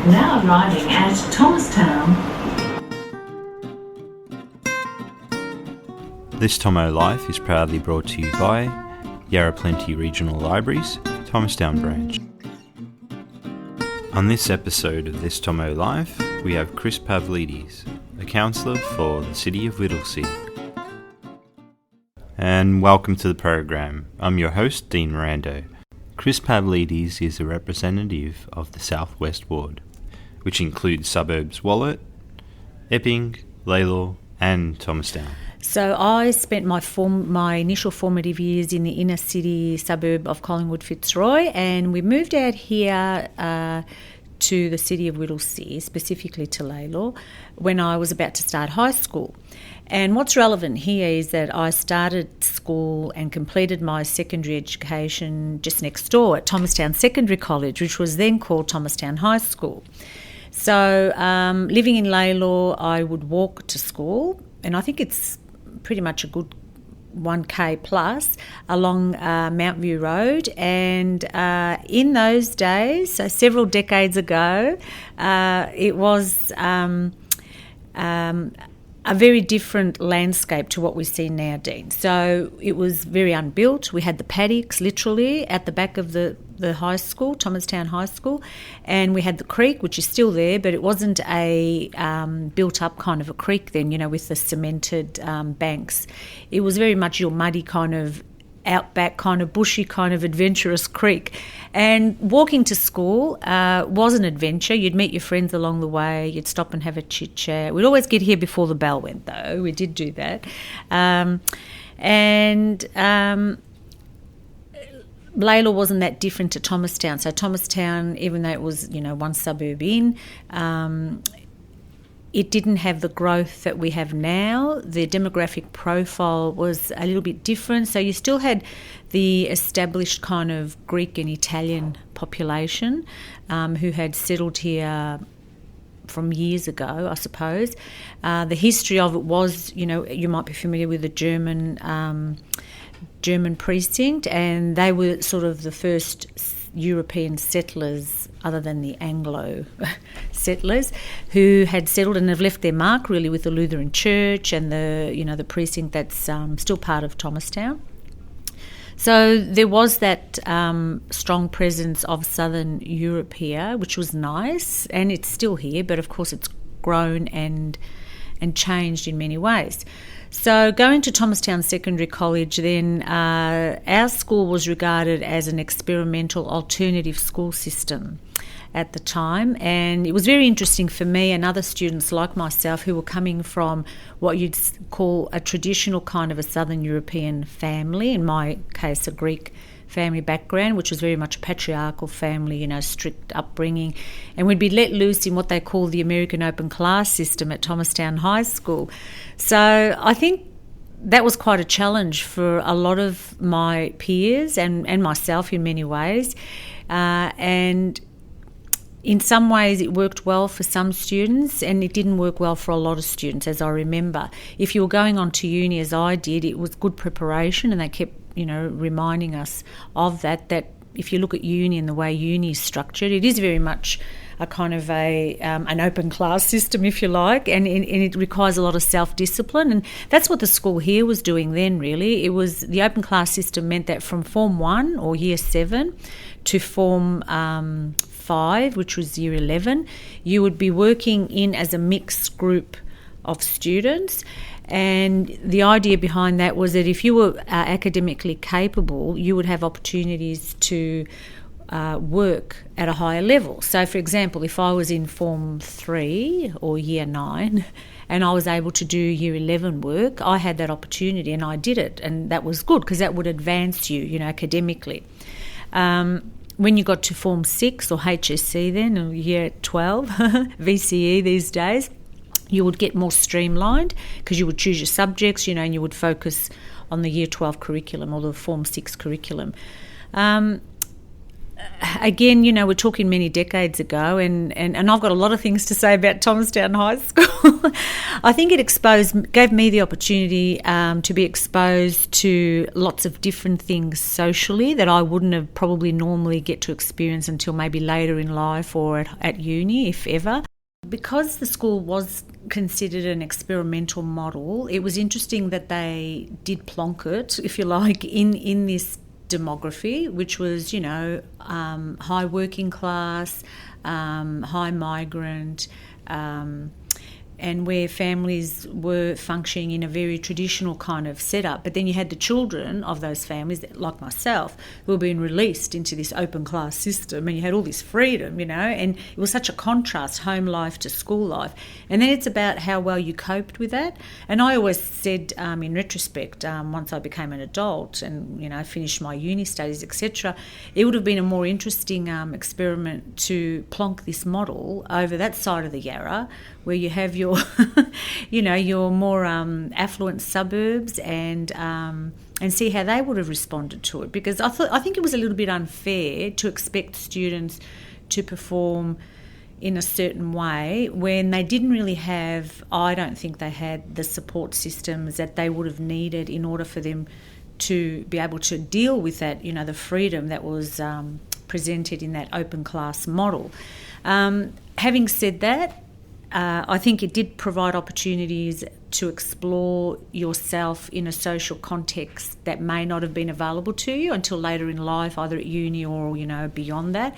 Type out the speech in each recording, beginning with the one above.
Now arriving at Thomastown. This Thomo LIfe is proudly brought to you by Yarra Plenty Regional Libraries, Thomastown branch. On this episode of This Thomo LIfe, we have Kris Pavlidis, a councillor for the city of Whittlesea. And welcome to the program. I'm your host, Dean Mirando. Kris Pavlidis is a representative of the South West Ward, which includes suburbs Wollert, Epping, Lalor and Thomastown. So I spent my initial formative years in the inner city suburb of Collingwood Fitzroy, and we moved out here to the city of Whittlesea, specifically to Lalor, when I was about to start high school. And what's relevant here is that I started school and completed my secondary education just next door at Thomastown Secondary College, which was then called Thomastown High School. So living in Lalor, I would walk to school, and I think it's pretty much a good 1k plus along Mount View Road. And in those days, so several decades ago, it was a very different landscape to what we see now, Dean. So it was very unbuilt. We had the paddocks literally at the back of the high school, Thomastown High School, and we had the creek, which is still there, but it wasn't a built-up kind of a creek then, you know, with the cemented banks. It was very much your muddy kind of outback kind of bushy kind of adventurous creek. And walking to school was an adventure. You'd meet your friends along the way. You'd stop and have a chit-chat. We'd always get here before the bell went, though. We did do that. Lalor wasn't that different to Thomastown. So Thomastown, even though it was, you know, one suburb in, it didn't have the growth that we have now. The demographic profile was a little bit different. So you still had the established kind of Greek and Italian population who had settled here from years ago, I suppose. The history of it was, you know, you might be familiar with the German precinct, and they were sort of the first European settlers, other than the Anglo settlers, who had settled and have left their mark really with the Lutheran Church and the precinct that's still part of Thomastown. So there was that strong presence of Southern Europe here, which was nice, and it's still here, but of course it's grown and changed in many ways. So going to Thomastown Secondary College then, our school was regarded as an experimental alternative school system at the time, and it was very interesting for me and other students like myself who were coming from what you'd call a traditional kind of a Southern European family, in my case a Greek family background, which was very much a patriarchal family, you know, strict upbringing, and we'd be let loose in what they call the American open class system at Thomastown High School. So I think that was quite a challenge for a lot of my peers and myself in many ways, and in some ways it worked well for some students and it didn't work well for a lot of students, as I remember. If you were going on to uni as I did, it was good preparation, and they kept, you know, reminding us of that if you look at uni and the way uni is structured, it is very much a kind of an open class system, if you like, and it requires a lot of self-discipline, and that's what the school here was doing then, really. It was the open class system meant that from Form 1 or Year 7 to Form 5, which was Year 11, you would be working in as a mixed group of students. And the idea behind that was that if you were academically capable, you would have opportunities to work at a higher level. So, for example, if I was in Form 3 or Year 9 and I was able to do Year 11 work, I had that opportunity and I did it, and that was good because that would advance you, you know, academically. When you got to Form 6 or HSC then, or Year 12, VCE these days, you would get more streamlined because you would choose your subjects, you know, and you would focus on the Year 12 curriculum or the Form 6 curriculum. again, we're talking many decades ago, and I've got a lot of things to say about Thomastown High School. I think it gave me the opportunity to be exposed to lots of different things socially that I wouldn't have probably normally get to experience until maybe later in life or at uni, if ever. Because the school was considered an experimental model, it was interesting that they did plonk it, if you like, in this demography, which was, high working class, high migrant, and where families were functioning in a very traditional kind of setup. But then you had the children of those families, like myself, who were being released into this open class system, and you had all this freedom, and it was such a contrast, home life to school life. And then it's about how well you coped with that. And I always said, in retrospect, once I became an adult and, finished my uni studies, etc., it would have been a more interesting experiment to plonk this model over that side of the Yarra, where you have your, your more affluent suburbs, and see how they would have responded to it. Because I think it was a little bit unfair to expect students to perform in a certain way when they didn't really have, I don't think they had the support systems that they would have needed in order for them to be able to deal with that, the freedom that was presented in that open class model. Having said that, I think it did provide opportunities to explore yourself in a social context that may not have been available to you until later in life, either at uni or, beyond that.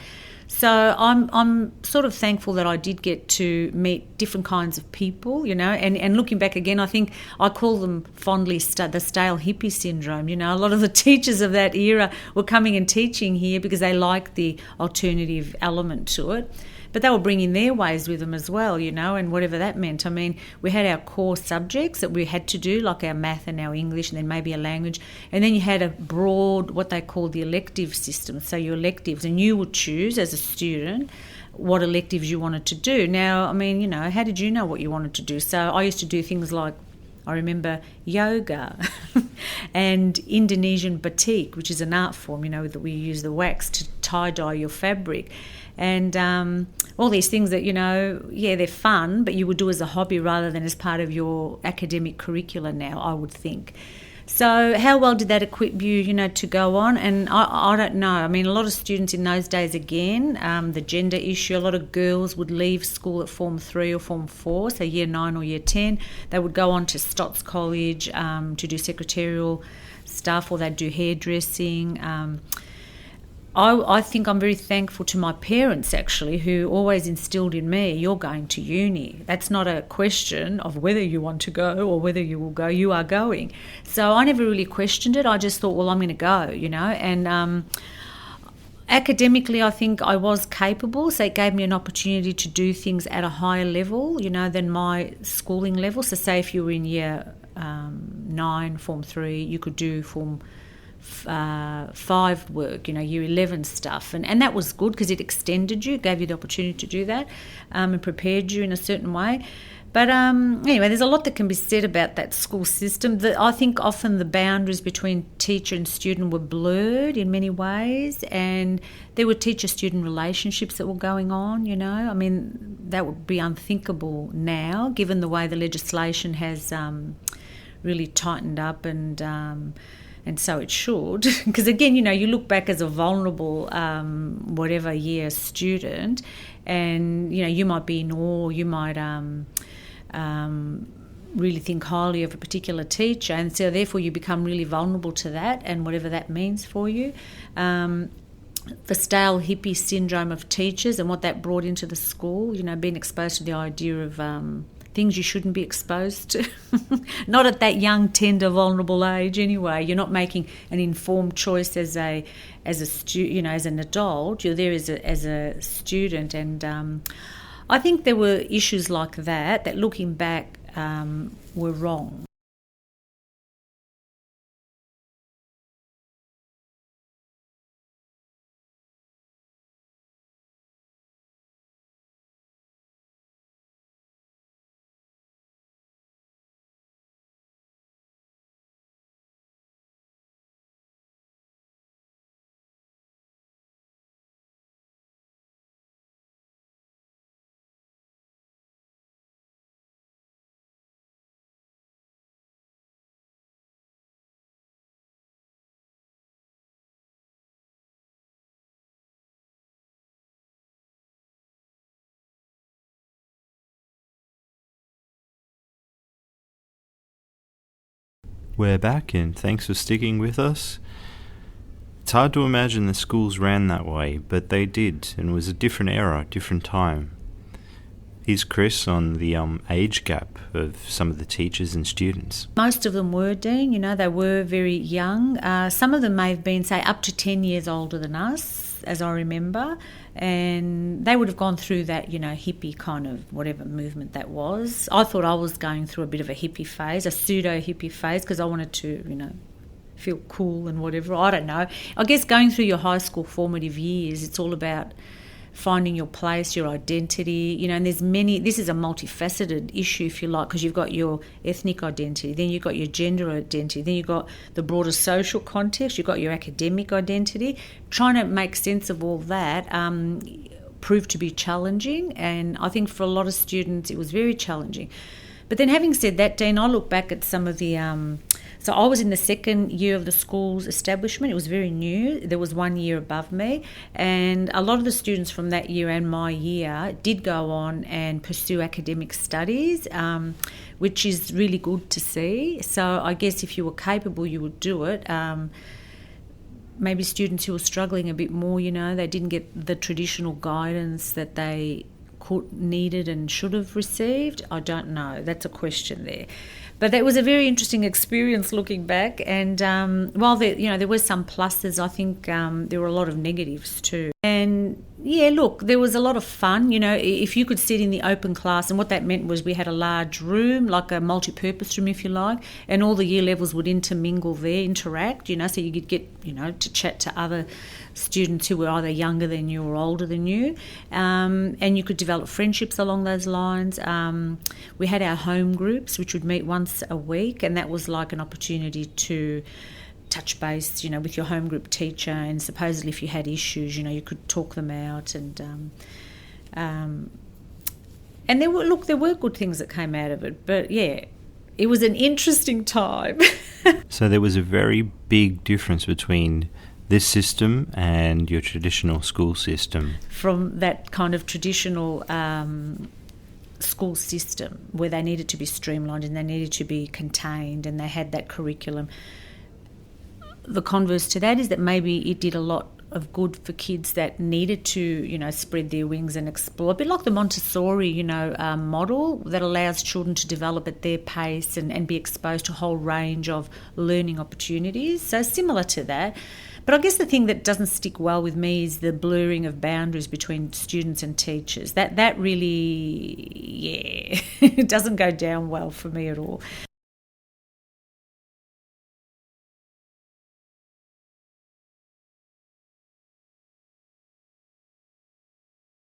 So I'm sort of thankful that I did get to meet different kinds of people, and looking back again, I think I call them fondly the stale hippie syndrome. A lot of the teachers of that era were coming and teaching here because they liked the alternative element to it. But they were bringing their ways with them as well, and whatever that meant. I mean, we had our core subjects that we had to do, like our math and our English, and then maybe a language. And then you had a broad, what they call the elective system, so your electives, and you would choose as a student what electives you wanted to do. Now, I mean, how did you know what you wanted to do? So I used to do things like, I remember yoga and Indonesian batik, which is an art form, that we use the wax to tie-dye your fabric. And all these things that, they're fun, but you would do as a hobby rather than as part of your academic curricula now, I would think. So how well did that equip you, to go on? And I don't know. I mean, a lot of students in those days, again, the gender issue, a lot of girls would leave school at Form 3 or Form 4, so Year 9 or Year 10. They would go on to Stotts College to do secretarial stuff, or they'd do hairdressing. I think I'm very thankful to my parents, actually, who always instilled in me, you're going to uni. That's not a question of whether you want to go or whether you will go. You are going. So I never really questioned it. I just thought, well, I'm going to go, And academically, I think I was capable, so it gave me an opportunity to do things at a higher level, than my schooling level. So say if you were in Year 9, Form 3, you could do Form 5 work, Year 11 stuff, and that was good because it extended you, gave you the opportunity to do that, and prepared you in a certain way. But anyway, there's a lot that can be said about that school system. I think often the boundaries between teacher and student were blurred in many ways, and there were teacher-student relationships that were going on, I mean, that would be unthinkable now, given the way the legislation has really tightened up, and so it should, because again, you look back as a vulnerable whatever year student, and you might be in awe, you might really think highly of a particular teacher, and so therefore you become really vulnerable to that and whatever that means for you. The stale hippie syndrome of teachers and what that brought into the school, being exposed to the idea of things you shouldn't be exposed to. Not at that young, tender, vulnerable age anyway. You're not making an informed choice as an adult. You're there as a student, and I think there were issues like that looking back were wrong. We're back, and thanks for sticking with us. It's hard to imagine the schools ran that way, but they did, and it was a different era, different time. Here's Kris on the age gap of some of the teachers and students. Most of them were, Dean, they were very young. Some of them may have been, say, up to 10 years older than us, as I remember, and they would have gone through that, hippie kind of whatever movement that was. I thought I was going through a bit of a hippie phase, a pseudo-hippie phase, because I wanted to, feel cool and whatever. I don't know. I guess going through your high school formative years, it's all about finding your place, your identity, and this is a multifaceted issue, if you like, because you've got your ethnic identity, then you've got your gender identity, then you've got the broader social context, you've got your academic identity. Trying to make sense of all that proved to be challenging, and I think for a lot of students it was very challenging. But then having said that, Dean, I look back at some of the... So I was in the second year of the school's establishment. It was very new. There was 1 year above me. And a lot of the students from that year and my year did go on and pursue academic studies, which is really good to see. So I guess if you were capable, you would do it. Maybe students who were struggling a bit more, they didn't get the traditional guidance that they needed and should have received. I don't know. That's a question there. But that was a very interesting experience looking back. And while there were some pluses, I think there were a lot of negatives too. And yeah, look, there was a lot of fun. If you could sit in the open class, and what that meant was we had a large room, like a multi-purpose room, if you like, and all the year levels would intermingle there, interact. So you could get, to chat to other students who were either younger than you or older than you, and you could develop friendships along those lines. We had our home groups, which would meet once a week, and that was like an opportunity to touch base, with your home group teacher, and supposedly if you had issues, you could talk them out, and there were good things that came out of it, but yeah, it was an interesting time. So there was a very big difference between this system and your traditional school system. From that kind of traditional school system where they needed to be streamlined and they needed to be contained and they had that curriculum. The converse to that is that maybe it did a lot of good for kids that needed to, spread their wings and explore. A bit like the Montessori, model that allows children to develop at their pace and be exposed to a whole range of learning opportunities. So similar to that. But I guess the thing that doesn't stick well with me is the blurring of boundaries between students and teachers. That really, it doesn't go down well for me at all.